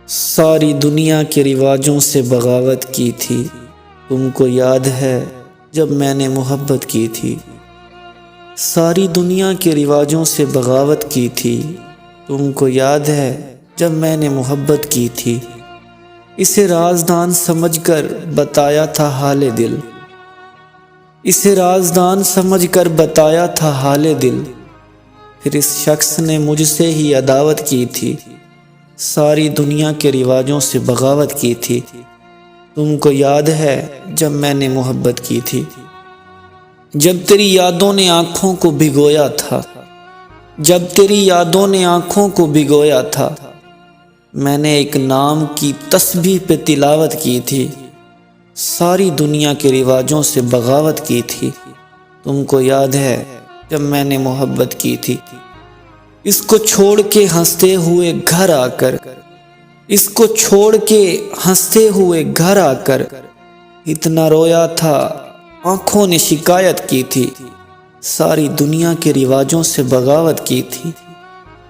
ساری دنیا کے رواجوں سے بغاوت کی تھی، تم کو یاد ہے جب میں نے محبت کی تھی۔ ساری دنیا کے رواجوں سے بغاوت کی تھی، تم کو یاد ہے جب میں نے محبت کی تھی۔ اسے رازدان سمجھ کر بتایا تھا حال دل، اسے رازدان سمجھ کر بتایا تھا حال دل، پھر اس شخص نے مجھ سے ہی عداوت کی تھی۔ ساری دنیا کے رواجوں سے بغاوت کی تھی، تم کو یاد ہے جب میں نے محبت کی تھی۔ جب تیری یادوں نے آنکھوں کو بھگویا تھا، جب تیری یادوں نے آنکھوں کو بھگویا تھا، میں نے ایک نام کی تسبیح پہ تلاوت کی تھی۔ ساری دنیا کے رواجوں سے بغاوت کی تھی، تم کو یاد ہے جب میں نے محبت کی تھی۔ اس کو چھوڑ کے ہنستے ہوئے گھر آ کر، اس کو چھوڑ کے ہنستے ہوئے گھر آ کر، اتنا رویا تھا آنکھوں نے شکایت کی تھی۔ ساری دنیا کے رواجوں سے بغاوت کی تھی،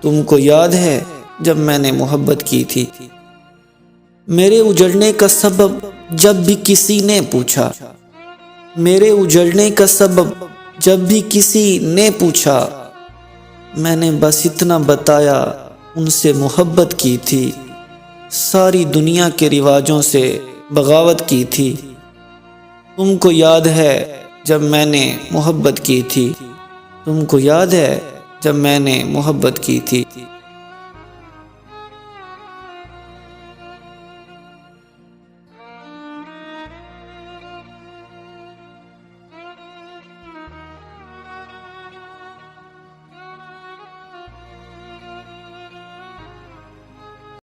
تم کو یاد ہے جب میں نے محبت کی تھی۔ میرے اجڑنے کا سبب جب بھی کسی نے پوچھا، میرے اجڑنے کا سبب جب بھی کسی نے پوچھا، میں نے بس اتنا بتایا ان سے محبت کی تھی۔ ساری دنیا کے رواجوں سے بغاوت کی تھی، تم کو یاد ہے جب میں نے محبت کی تھی۔ تم کو یاد ہے جب میں نے محبت کی تھی۔